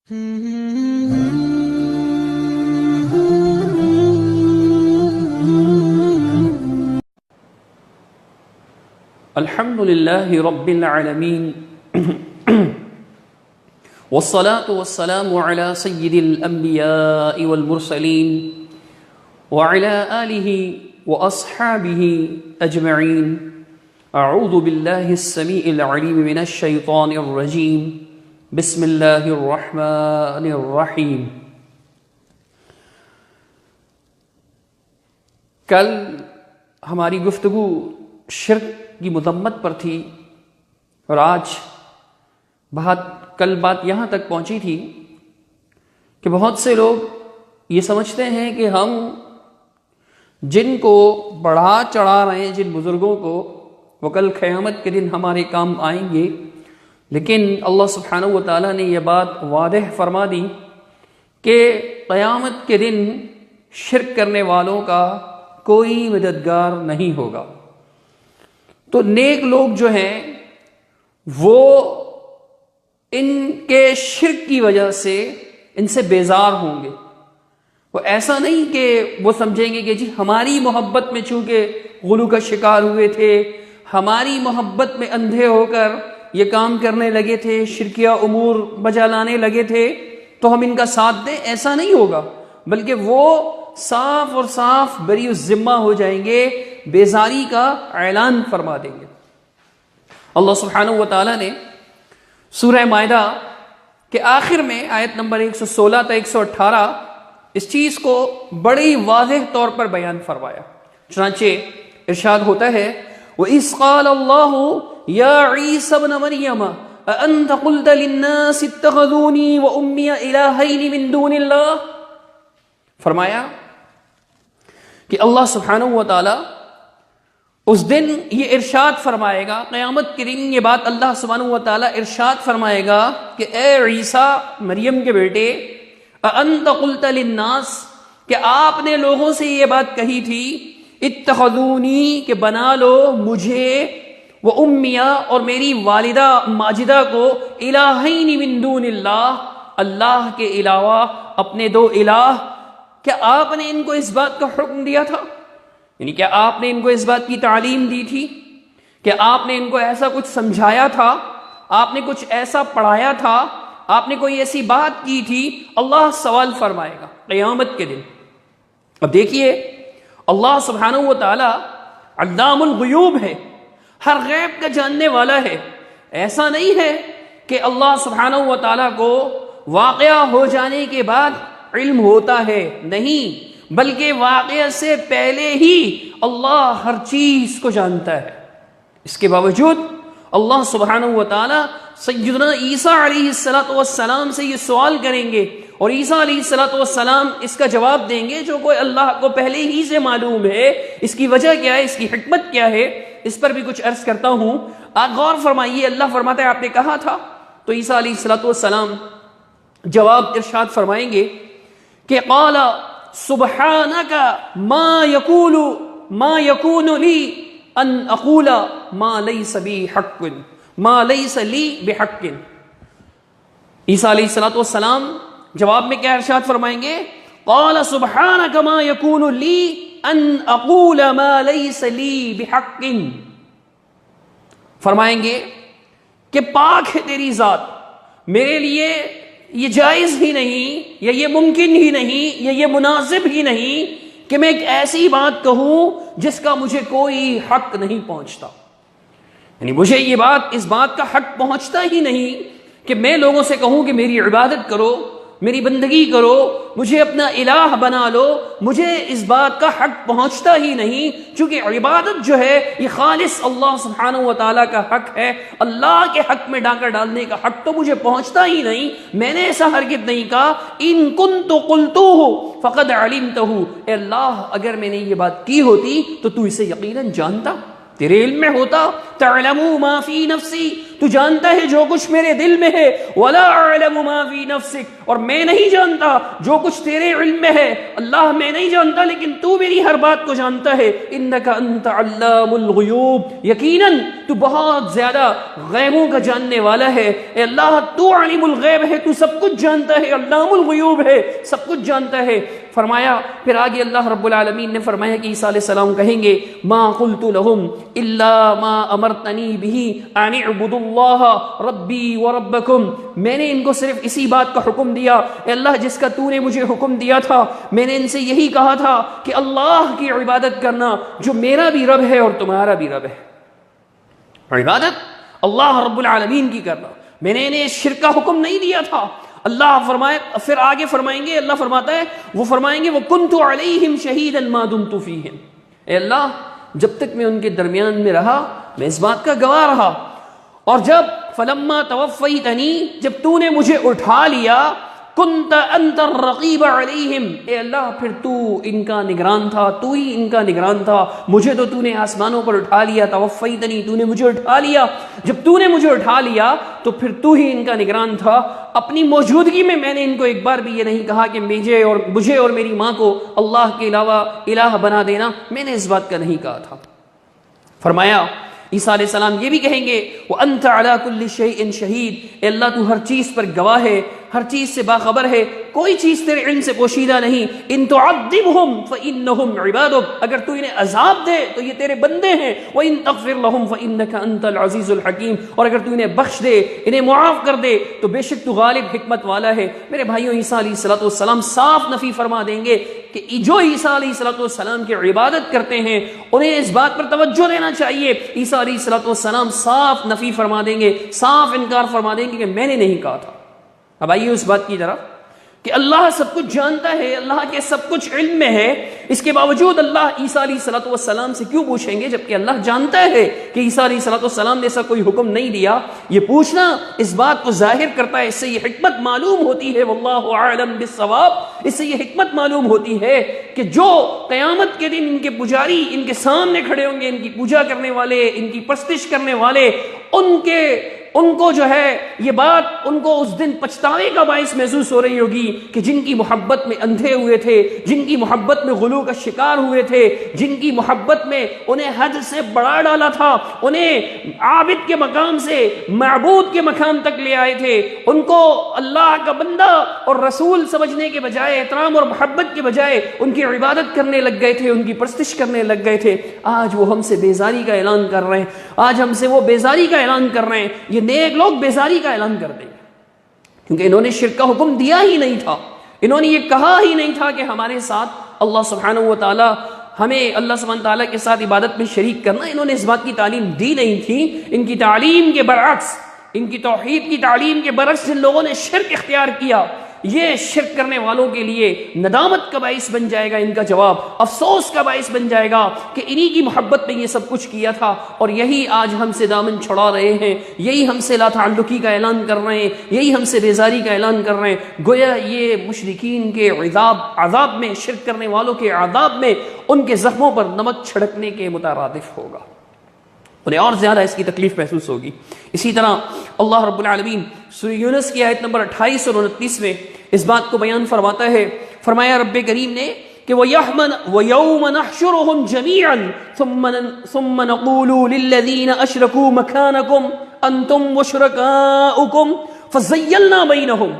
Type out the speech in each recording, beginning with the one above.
الحمد لله رب العالمين والصلاة والسلام على سيد الأنبياء والمرسلين وعلى آله وأصحابه أجمعين. أعوذ بالله السميع العليم من الشيطان الرجيم. بسم الله الرحمن الرحيم. کل ہماری گفتگو شرک کی مذمت پر تھی اور آج کل بات یہاں تک پہنچی تھی کہ بہت سے لوگ یہ سمجھتے ہیں کہ ہم جن کو بڑھا چڑھا رہے ہیں، جن بزرگوں کو، وہ کل قیامت کے دن ہمارے کام آئیں گے. لیکن اللہ سبحانہ و تعالیٰ نے یہ بات واضح فرما دی کہ قیامت کے دن شرک کرنے والوں کا کوئی مددگار نہیں ہوگا. تو نیک لوگ جو ہیں وہ ان کے شرک کی وجہ سے ان سے بیزار ہوں گے. وہ ایسا نہیں کہ وہ سمجھیں گے کہ جی ہماری محبت میں چونکہ غلو کا شکار ہوئے تھے، ہماری محبت میں اندھے ہو کر یہ کام کرنے لگے تھے، شرکیہ امور بجا لانے لگے تھے، تو ہم ان کا ساتھ دیں. ایسا نہیں ہوگا، بلکہ وہ صاف اور صاف بری الذمہ ہو جائیں گے، بیزاری کا اعلان فرما دیں گے. اللہ سبحانہ و تعالیٰ نے سورہ مائدہ کے آخر میں آیت نمبر 116 تا 118 اس چیز کو بڑی واضح طور پر بیان فرمایا. چنانچہ ارشاد ہوتا ہے وَإِذْ قَالَ اللَّهُ يَا عِيسَى ابْنَ مَرْيَمَ أَأَنْتَ قُلْتَ لِلنَّاسِ اتَّخَذُونِي وَأُمِّيَ إِلَٰهَيْنِ مِن دُونِ اللَّهِ. فرمایا کہ اللہ سبحانہ و تعالی اس دن یہ ارشاد فرمائے گا، قیامت کے دن یہ بات اللہ سبحانہ و تعالی ارشاد فرمائے گا کہ اے عیسیٰ مریم کے بیٹے، اَأَنْتَ قُلْتَ لِلنَّاسِ، کہ آپ نے لوگوں سے یہ بات کہی تھی، اتخذونی، کہ بنا لو مجھے، وہ امیہ، اور میری والدہ ماجدہ کو، الہین من دون اللہ، اللہ کے علاوہ اپنے دو الہ. کیا آپ نے ان کو اس بات کا حکم دیا تھا؟ یعنی کیا آپ نے ان کو اس بات کی تعلیم دی تھی؟ کہ آپ نے ان کو ایسا کچھ سمجھایا تھا؟ آپ نے کچھ ایسا پڑھایا تھا؟ آپ نے کوئی ایسی بات کی تھی؟ اللہ سوال فرمائے گا قیامت کے دن. اب دیکھیے، اللہ سبحانہ و تعالی علام الغیوب ہے، ہر غیب کا جاننے والا ہے. ایسا نہیں ہے کہ اللہ سبحانہ و تعالی کو واقعہ ہو جانے کے بعد علم ہوتا ہے، نہیں، بلکہ واقعہ سے پہلے ہی اللہ ہر چیز کو جانتا ہے. اس کے باوجود اللہ سبحانہ و تعالی سیدنا عیسیٰ علیہ السلام سے یہ سوال کریں گے، اور عیسیٰ علیہ السلام اس کا جواب دیں گے جو کوئی اللہ کو پہلے ہی سے معلوم ہے. اس کی وجہ کیا ہے، اس کی حکمت کیا ہے، اس پر بھی کچھ عرض کرتا ہوں. آپ غور فرمائیے، اللہ فرماتا ہے آپ نے کہا تھا، تو عیسیٰ علیہ السلام جواب ارشاد فرمائیں گے کہ قال سبحانک ما یکون لی ان اقول ما لیس لی بحق. عیسیٰ علیہ السلام جواب میں کیا ارشاد فرمائیں گے؟ قال سبحانک ما یکون لی ان اقول ما لیس لی بحق. فرمائیں گے کہ پاک ہے تیری ذات، میرے لیے یہ جائز ہی نہیں، یا یہ ممکن ہی نہیں، یا یہ مناسب ہی نہیں کہ میں ایک ایسی بات کہوں جس کا مجھے کوئی حق نہیں پہنچتا. یعنی مجھے یہ بات، اس بات کا حق پہنچتا ہی نہیں کہ میں لوگوں سے کہوں کہ میری عبادت کرو، میری بندگی کرو، مجھے اپنا الہ بنا لو. مجھے اس بات کا حق پہنچتا ہی نہیں، چونکہ عبادت جو ہے یہ خالص اللہ سبحانہ و تعالیٰ کا حق ہے. اللہ کے حق میں ڈاکہ ڈالنے کا حق تو مجھے پہنچتا ہی نہیں. میں نے ایسا ہرگز نہیں کہا. ان کنت قلتوہ فقد علمتہ، اے اللہ اگر میں نے یہ بات کی ہوتی تو تو اسے یقیناً جانتا، تیرے علم میں ہوتا. تعلم ما فی نفسی، تو جانتا ہے جو کچھ میرے دل میں ہے، ولا اعلم ما فی نفسک، اور میں نہیں جانتا جو کچھ تیرے علم میں ہے۔ اللہ میں نہیں جانتا لیکن تو میری ہر بات کو جانتا ہے۔ انک انت علام الغیوب، یقیناً تو بہت زیادہ غیبوں کا جاننے والا ہے۔ اے اللہ تو عالم الغیب ہے، تو سب کچھ جانتا ہے، علام الغیوب ہے، سب کچھ جانتا ہے۔ فرمایا پھر آگے اللہ رب العالمین نے فرمایا کہ عیسیٰ علیہ السلام کہیں گے ما قلت لهم الا ما امرتنی به ان اعبدوا اللہ ربی وربکم، میں نے ان کو صرف اسی بات کا حکم دیا اے اللہ جس کا تو نے مجھے حکم دیا تھا، میں نے ان سے یہی کہا تھا کہ اللہ کی عبادت کرنا جو میرا بھی رب ہے اور تمہارا بھی رب ہے، عبادت اللہ رب العالمین کی کرنا، میں نے انہیں شرک کا حکم نہیں دیا تھا۔ اللہ فرمائے پھر آگے فرمائیں گے، اللہ فرماتا ہے وہ فرمائیں گے وَكُنْتُ عَلَيْهِمْ شَهِيدًا مَا دُمْتُ فِيهِمْ، اے اللہ جب تک میں ان کے درمیان میں رہا میں اس بات کا گواہ رہا، اور جب فَلَمَّا تَوَفَّيْتَنِي، جب تو نے مجھے اٹھا لیا، كُنْتَ أَنْتَ الرَّقِيبَ عَلَيْهِمْ، اے اللہ پھر تو ان کا نگران تھا، تو ہی ان کا نگران تھا، مجھے تو نے آسمانوں پر اٹھا لیا، توفیتنی تو نے مجھے اٹھا لیا، جب تو نے مجھے اٹھا لیا تو پھر تو ہی ان کا نگران تھا۔ اپنی موجودگی میں نے ان کو ایک بار بھی یہ نہیں کہا کہ مجھے اور میری ماں کو اللہ کے علاوہ الہ بنا دینا، میں نے اس بات کا نہیں کہا تھا۔ فرمایا عیسیٰ علیہ السلام یہ بھی کہیں گے وَأَنْتَ عَلَىٰ كُلِّ شَيْءٍ شَهِيدٌ، اے اللہ تو ہر چیز پر گواہ ہے، ہر چیز سے باخبر ہے، کوئی چیز تیرے علم سے پوشیدہ نہیں۔ ان تعذبهم فإنهم عبادك، اگر تو انہیں عذاب دے تو یہ تیرے بندے ہیں، وإن تغفر لهم فإنك أنت العزيز الحكيم، اور اگر تو انہیں بخش دے، انہیں معاف کر دے تو بے شک تو غالب حکمت والا ہے۔ میرے بھائیوں عیسیٰ علیہ السلام صاف نفی فرما دیں گے کہ جو عیسیٰ علیہ السلام کی عبادت کرتے ہیں انہیں اس بات پر توجہ دینا چاہیے۔ عیسیٰ علیہ السلام صاف نفی فرما دیں گے، صاف انکار فرما دیں گے کہ میں نے نہیں کہا تھا۔ اب آئیے اس بات کی طرف کہ اللہ سب کچھ جانتا ہے، اللہ کے سب کچھ علم میں ہے، اس کے باوجود اللہ عیسیٰ علیہ السلام سے کیوں پوچھیں گے جبکہ اللہ جانتا ہے کہ عیسیٰ علیہ السلام نے ایسا کوئی حکم نہیں دیا۔ یہ پوچھنا اس بات کو ظاہر کرتا ہے، اس سے یہ حکمت معلوم ہوتی ہے واللہ اعلم بالصواب، اس سے یہ حکمت معلوم ہوتی ہے کہ جو قیامت کے دن ان کے پجاری ان کے سامنے کھڑے ہوں گے، ان کی پوجا کرنے والے، ان کی پرستش کرنے والے، ان کو جو ہے یہ بات ان کو اس دن پچھتاوے کا باعث محسوس ہو رہی ہوگی کہ جن کی محبت میں اندھے ہوئے تھے، جن کی محبت میں غلو کا شکار ہوئے تھے، جن کی محبت میں انہیں حد سے بڑھا ڈالا تھا، انہیں عابد کے مقام سے معبود کے مقام تک لے آئے تھے، ان کو اللہ کا بندہ اور رسول سمجھنے کے بجائے، احترام اور محبت کے بجائے ان کی عبادت کرنے لگ گئے تھے، ان کی پرستش کرنے لگ گئے تھے، آج وہ ہم سے بیزاری کا اعلان کر رہے ہیں، آج ہم سے وہ بیزاری کا اعلان کر رہے ہیں۔ یہ نیک لوگ بیزاری کا اعلان کر دیں گے کیونکہ انہوں نے شرک کا حکم دیا ہی نہیں تھا، انہوں نے یہ کہا ہی نہیں تھا کہ ہمارے ساتھ اللہ سبحانہ و تعالی، ہمیں اللہ سبحانہ تعالیٰ کے ساتھ عبادت میں شریک کرنا، انہوں نے اس بات کی تعلیم دی نہیں تھی۔ ان کی تعلیم کے برعکس، ان کی توحید کی تعلیم کے برعکس جن لوگوں نے شرک اختیار کیا، یہ شرک کرنے والوں کے لیے ندامت کا باعث بن جائے گا، ان کا جواب افسوس کا باعث بن جائے گا کہ انہی کی محبت میں یہ سب کچھ کیا تھا اور یہی آج ہم سے دامن چھڑا رہے ہیں، یہی ہم سے لا تعلقی کا اعلان کر رہے ہیں، یہی ہم سے بیزاری کا اعلان کر رہے ہیں۔ گویا یہ مشرکین کے عذاب میں، شرک کرنے والوں کے عذاب میں ان کے زخموں پر نمک چھڑکنے کے مترادف ہوگا، انہیں اور زیادہ اس کی تکلیف محسوس ہوگی۔ اسی طرح اللہ رب العالمین سورہ یونس کی آیت نمبر 28 اور 29 میں اس بات کو بیان فرماتا ہے، فرمایا رب کریم نے کہ وَيَوْمَ نَحْشُرُهُمْ جَمِيعًا ثُمَّ نَقُولُ لِلَّذِينَ أَشْرَكُوا مَكَانَكُمْ أَنْتُمْ وَشُرَكَاؤُكُمْ فَزَيَّلْنَا بَيْنَهُمْ،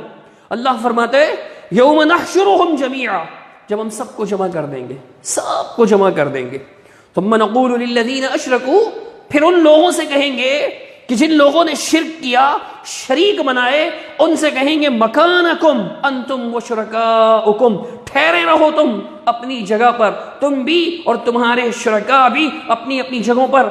اللہ فرماتے ہیں یوم نحشرهم جميعا، جب ہم سب کو جمع کر دیں گے، سب کو جمع کر دیں گے، ثم نقول للذین اشرکوا، پھر ان لوگوں سے کہیں گے کہ جن لوگوں نے شرک کیا، شریک بنائے، ان سے کہیں گے مکانکم انتم وشرکاؤکم، ٹھہرے رہو تم اپنی جگہ پر، تم بھی اور تمہارے شرکاء بھی اپنی اپنی جگہوں پر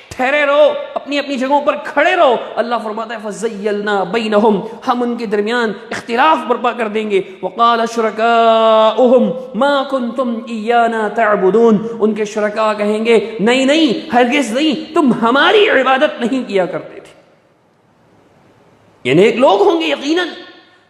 ٹھہرے رہو، اپنی اپنی جگہوں پر کھڑے رہو۔ اللہ فرماتا ہے فَزَيَّلْنَا بَيْنَهُمْ، ہم ان کے درمیان اختلاف برپا کر دیں گے۔ وَقَالَ شُرَكَاؤُهُمْ مَا كُنْتُمْ إِيَّانَا تَعْبُدُونَ، ان کے شرکاء کہیں گے نہیں نہیں، ہرگز نہیں، تم ہماری عبادت نہیں کیا کرتے تھے۔ یہ نیک لوگ ہوں گے یقیناً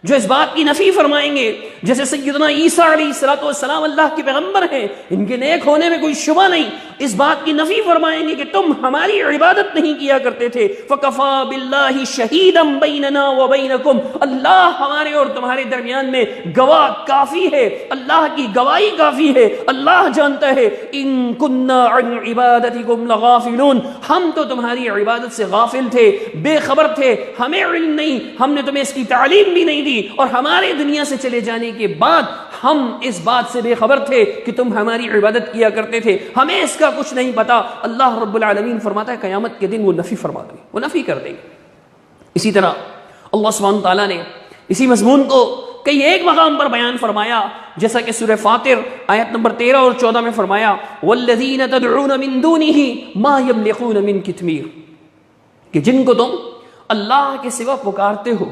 جو اس بات کی نفی فرمائیں گے، جیسے سیدنا عیسیٰ علیہ السلام اللہ کے پیغمبر ہیں، ان کے نیک ہونے میں کوئی شبہ نہیں، اس بات کی نفی فرمائیں گے کہ تم ہماری عبادت نہیں کیا کرتے تھے. فَكَفَى بِاللَّهِ شَهِيدًا بَيْنَنَا وَبَيْنَكُمْ, اللہ ہمارے اور تمہارے درمیان میں گواہ کافی ہے, اللہ کی گواہی کافی ہے. اللہ جانتا ہے ان كُنَّا عَنْ عِبَادَتِكُمْ لَغَافِلُونَ, ہم تو تمہاری عبادت سے غافل تھے, بے خبر تھے, ہمیں علم نہیں, ہم نے تمہیں اس کی تعلیم بھی نہیں دی, اور ہمارے دنیا سے چلے جانے کے بعد ہم اس بات سے بے خبر تھے کہ تم ہماری عبادت کیا کرتے تھے, ہمیں اس کا کچھ نہیں پتا. اللہ رب العالمین فرماتا ہے قیامت کے دن وہ نفی فرما دیں گے, وہ نفی کر دیں گے. اسی طرح اللہ سبحانہ تعالیٰ نے اسی مضمون کو کئی ایک مقام پر بیان فرمایا, جیسا کہ سورہ فاطر آیت نمبر 13 اور 14 میں فرمایا والذین تدعون من دونہ ما یملکون من قطمیر, کہ جن کو تم اللہ کے سوا پکارتے ہو,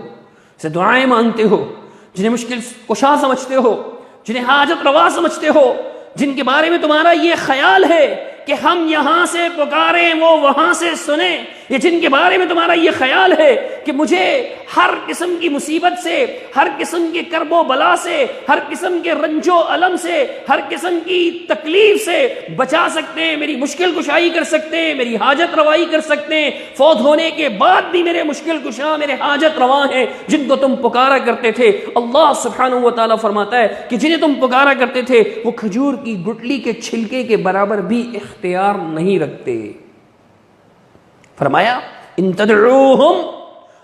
سے دعائیں مانگتے ہو, جنہیں مشکل کشا سمجھتے ہو, جنہیں حاجت روا سمجھتے ہو, جن کے بارے میں تمہارا یہ خیال ہے کہ ہم یہاں سے پکاریں وہ وہاں سے سنیں, یہ جن کے بارے میں تمہارا یہ خیال ہے کہ مجھے ہر قسم کی مصیبت سے, ہر قسم کے کرب و بلا سے, ہر قسم کے رنج و الم سے, ہر قسم کی تکلیف سے بچا سکتے ہیں, میری مشکل کشائی کر سکتے ہیں, میری حاجت روائی کر سکتے ہیں, فوت ہونے کے بعد بھی میرے مشکل کشا, میرے حاجت روا ہیں, جن کو تم پکارا کرتے تھے. اللہ سبحانہ و تعالیٰ فرماتا ہے کہ جنہیں تم پکارا کرتے تھے وہ کھجور کی گٹلی کے چھلکے کے برابر بھی اختیار نہیں رکھتے. فرمایا ان تدعوہم,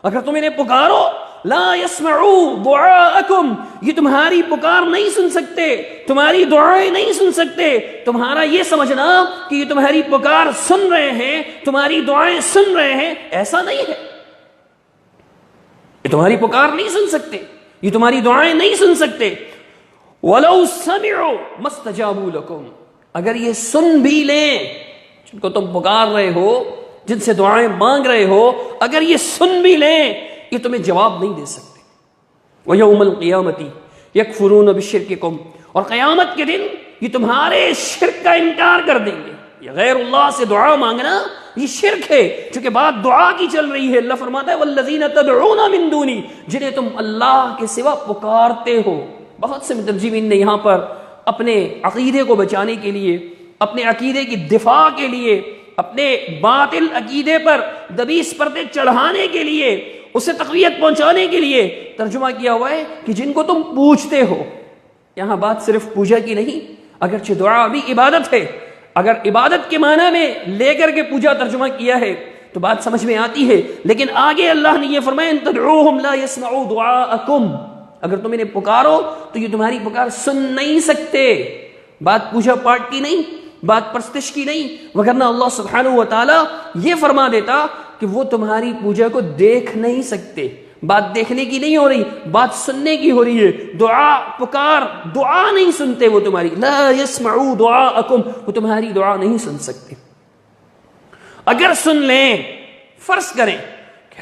اگر تم انہیں پکارو, لا يسمعوا دعاءکم, یہ تمہاری پکار نہیں سن سکتے, تمہاری دعائیں نہیں سن سکتے. تمہارا یہ سمجھنا کہ یہ تمہاری پکار سن رہے ہیں, تمہاری دعائیں سن رہے ہیں, ایسا نہیں ہے. یہ تمہاری پکار نہیں سن سکتے, یہ تمہاری دعائیں نہیں سن سکتے. وَلَوْ سَمِعُوا مَا اسْتَجَابُوا لَكُمْ, اگر یہ سن بھی لیں, جن کو تم پکار رہے ہو, جن سے دعائیں مانگ رہے ہو, اگر یہ سن بھی لیں یہ تمہیں جواب نہیں دے سکتے. وَيَوْمَ الْقِيَامَةِ يَكْفُرُونَ بِشِرْكِكُمْ, اور قیامت کے دن یہ تمہارے شرک کا انکار کر دیں گے. یہ غیر اللہ سے دعا مانگنا یہ شرک ہے, چونکہ بات دعا کی چل رہی ہے. اللہ فرماتا ہے وَالَّذِينَ تَدْعُونَ مِن دُونِي, جنہیں تم اللہ کے سوا پکارتے ہو. بہت سے مترجمین نے یہاں پر اپنے عقیدے کو بچانے کے لیے, اپنے عقیدے کی دفاع کے لیے, اپنے باطل عقیدے پر دبیس پردے چڑھانے کے لیے, اسے تقویت پہنچانے کے لیے ترجمہ کیا ہوا ہے کہ جن کو تم پوچھتے ہو. یہاں بات صرف پوجا کی نہیں, اگرچہ دعا بھی عبادت ہے, اگر عبادت کے معنی میں لے کر کے پوجا ترجمہ کیا ہے تو بات سمجھ میں آتی ہے, لیکن آگے اللہ نے یہ فرمایا ان تدعوہم لا يسمعوا دعاءکم, اگر تم انہیں پکارو تو یہ تمہاری پکار سن نہیں سکتے. بات پوجا پاٹ کی نہیں, بات پرستش کی نہیں, وگرنہ اللہ سبحانہ و تعالیٰ یہ فرما دیتا کہ وہ تمہاری پوجا کو دیکھ نہیں سکتے. بات دیکھنے کی نہیں ہو رہی, بات سننے کی ہو رہی ہے. دعا پکار, دعا نہیں سنتے وہ تمہاری. لا يسمعوا دعاءکم, وہ تمہاری دعا نہیں سن سکتے. اگر سن لیں, فرض کریں,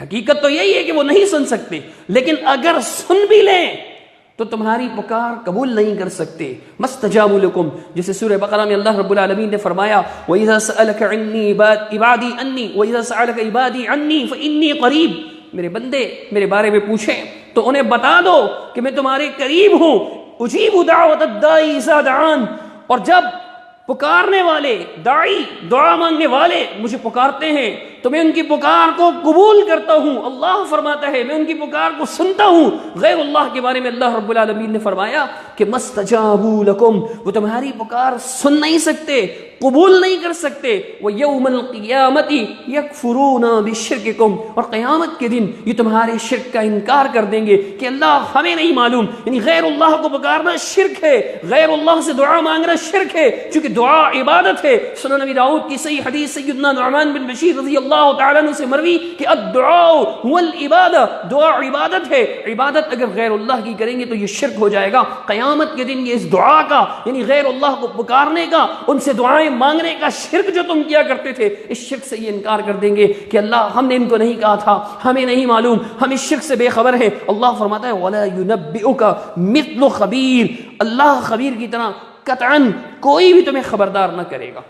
حقیقت تو یہی ہے کہ وہ نہیں سن سکتے, لیکن اگر سن بھی لیں تو تمہاری پکار قبول نہیں کر سکتے. مستجابوا لکم, جیسے سورہ بقرہ میں اللہ رب العالمین نے فرمایا وَإِذَا سَأَلَكَ عِنِّي عِبَادِي عَنِّي وَإِذَا سَأَلَكَ عِبَادِي عَنِّي فَإِنِّي قَرِيب, میرے بندے میرے بارے میں پوچھیں تو انہیں بتا دو کہ میں تمہارے قریب ہوں. اجیب دعوت الداعی اذا دعان, اور جب پکارنے والے داعی, دعا مانگنے والے مجھے پکارتے ہیں تو میں ان کی پکار کو قبول کرتا ہوں. اللہ فرماتا ہے میں ان کی پکار کو سنتا ہوں. غیر اللہ کے بارے میں اللہ رب العالمین نے فرمایا کہ مستجابوا لکم, وہ تمہاری پکار سن نہیں سکتے, قبول نہیں کر سکتے. وَيَوْمَ الْقِيَامَةِ يَكْفُرُونَ بِشِرْكِكُمْ, اور قیامت کے دن یہ تمہارے شرک کا انکار کر دیں گے کہ اللہ ہمیں نہیں معلوم. یعنی غیر اللہ کو پکارنا شرک ہے, غیر اللہ سے دعا مانگنا شرک ہے, چونکہ دعا عبادت ہے. سنن نبی داؤد کی صحیح حدیث سیدنا نعمان بن بشیر رضی اللہ تعالیٰ عنہ سے مروی کہ الدعاء هو العبادہ, دعا عبادت ہے. عبادت اگر غیر اللہ کی کریں گے تو یہ شرک ہو جائے گا. قیامت کے دن یہ اس دعا کا, یعنی غیر اللہ کو پکارنے کا, ان سے دعائیں مانگنے کا شرک جو تم کیا کرتے تھے, اس شرک سے یہ انکار کر دیں گے کہ اللہ ہم نے ان کو نہیں کہا تھا, ہمیں نہیں معلوم, ہم اس شرک سے بے خبر ہیں. اللہ فرماتا ہے وَلَا يُنَبِّئُكَ مِثْلُ خَبِيرٍ, اللہ خبیر کی طرح قطعاً کوئی بھی تمہیں خبردار نہ کرے گا.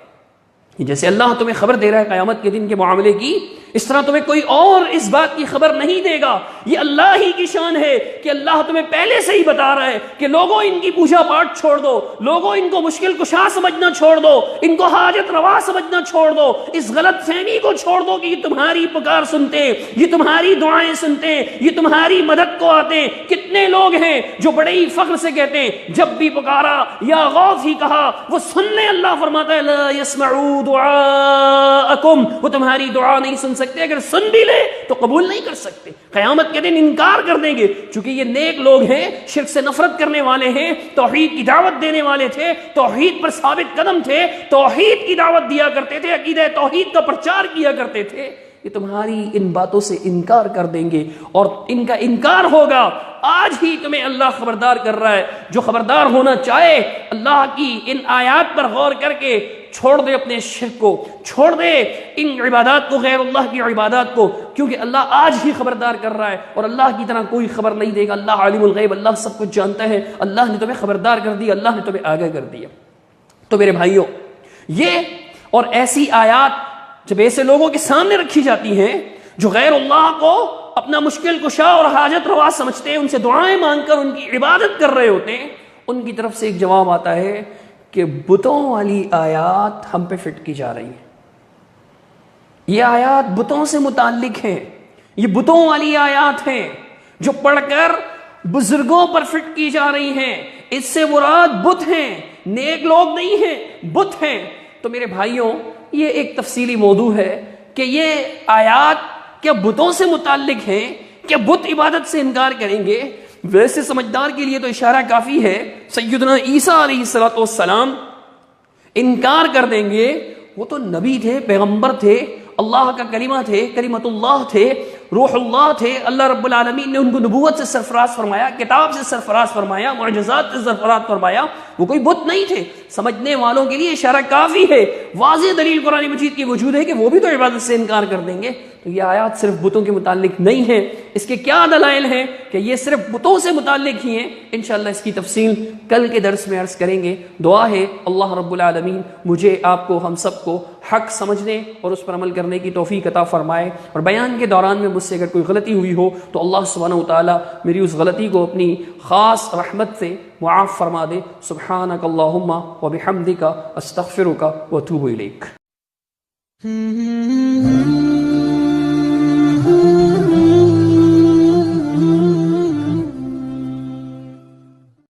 جیسے اللہ تمہیں خبر دے رہا ہے قیامت کے دن کے معاملے کی، اس طرح تمہیں کوئی اور اس بات کی خبر نہیں دے گا۔ یہ اللہ ہی کی شان ہے کہ اللہ تمہیں پہلے سے ہی بتا رہا ہے کہ لوگوں ان کی پوجا پاٹ چھوڑ دو، لوگوں ان کو مشکل کشا سمجھنا چھوڑ دو، ان کو حاجت روا سمجھنا چھوڑ دو، اس غلط فہمی کو چھوڑ دو کہ یہ تمہاری پکار سنتے، یہ تمہاری دعائیں سنتے، یہ تمہاری مدد کو آتے۔ کتنے لوگ ہیں جو بڑے ہی فخر سے کہتے ہیں جب بھی پکارا یا غوث ہی کہا وہ سن لیں، اللہ فرماتا ہے لا يسمعوا دعاءکم، وہ تمہاری دعا نہیں سن سکتے، اگر سن بھی لے تو قبول نہیں کر سکتے، قیامت کے دن انکار کر دیں گے۔ چونکہ یہ نیک لوگ ہیں، شرک سے نفرت کرنے والے ہیں، توحید کی دعوت دینے والے تھے، توحید پر ثابت قدم تھے، توحید کی دعوت دیا کرتے تھے، عقیدہ توحید کا پرچار کیا کرتے تھے، یہ تمہاری ان باتوں سے انکار کر دیں گے، اور ان کا انکار ہوگا۔ آج ہی تمہیں اللہ خبردار کر رہا ہے، جو خبردار ہونا چاہے اللہ کی ان آیات پر غور کر کے چھوڑ دے اپنے شرک کو، چھوڑ دے ان عبادات کو، غیر اللہ کی عبادات کو، کیونکہ اللہ آج ہی خبردار کر رہا ہے، اور اللہ کی طرح کوئی خبر نہیں دے گا۔ اللہ عالم الغیب، اللہ سب کچھ جانتا ہے، اللہ نے تمہیں خبردار کر دیا، اللہ نے تمہیں آگاہ کر دیا۔ تو میرے بھائیوں، یہ اور ایسی آیات جب ایسے لوگوں کے سامنے رکھی جاتی ہیں جو غیر اللہ کو اپنا مشکل کشا اور حاجت روا سمجھتے ہیں، ان سے دعائیں مانگ کر ان کی عبادت کر رہے ہوتے ہیں، ان کی طرف سے ایک جواب آتا ہے کہ بتوں والی آیات ہم پہ فٹ کی جا رہی ہیں، یہ آیات بتوں سے متعلق ہیں، یہ بتوں والی آیات ہیں جو پڑھ کر بزرگوں پر فٹ کی جا رہی ہیں، اس سے مراد بت ہیں، نیک لوگ نہیں ہیں، بت ہیں۔ تو میرے بھائیوں، یہ ایک تفصیلی موضوع ہے کہ یہ آیات کیا بتوں سے متعلق ہیں، کیا بت عبادت سے انکار کریں گے؟ ویسے سمجھدار کے لیے تو اشارہ کافی ہے، سیدنا عیسیٰ علیہ السلام انکار کر دیں گے، وہ تو نبی تھے، پیغمبر تھے، اللہ کا کلمہ تھے، کلمت اللہ تھے، روح اللہ تھے، اللہ رب العالمین نے ان کو نبوت سے سرفراز فرمایا، کتاب سے سرفراز فرمایا، معجزات سے سرفراز فرمایا، وہ کوئی بت نہیں تھے۔ سمجھنے والوں کے لیے اشارہ کافی ہے، واضح دلیل قرآن مجید کی وجود ہے کہ وہ بھی تو عبادت سے انکار کر دیں گے۔ تو یہ آیات صرف بتوں کے متعلق نہیں ہیں، اس کے کیا دلائل ہیں کہ یہ صرف بتوں سے متعلق ہی ہیں، انشاءاللہ اس کی تفصیل کل کے درس میں عرض کریں گے۔ دعا ہے اللہ رب العالمین مجھے، آپ کو، ہم سب کو حق سمجھنے اور اس پر عمل کرنے کی توفیق عطا فرمائے، اور بیان کے دوران میں مجھ سے اگر کوئی غلطی ہوئی ہو تو اللہ سبحانہ وتعالی میری اس غلطی کو اپنی خاص رحمت سے معاف فرما دے۔ سبحانک اللہم و بحمدک استغفرک و اتوب الیک۔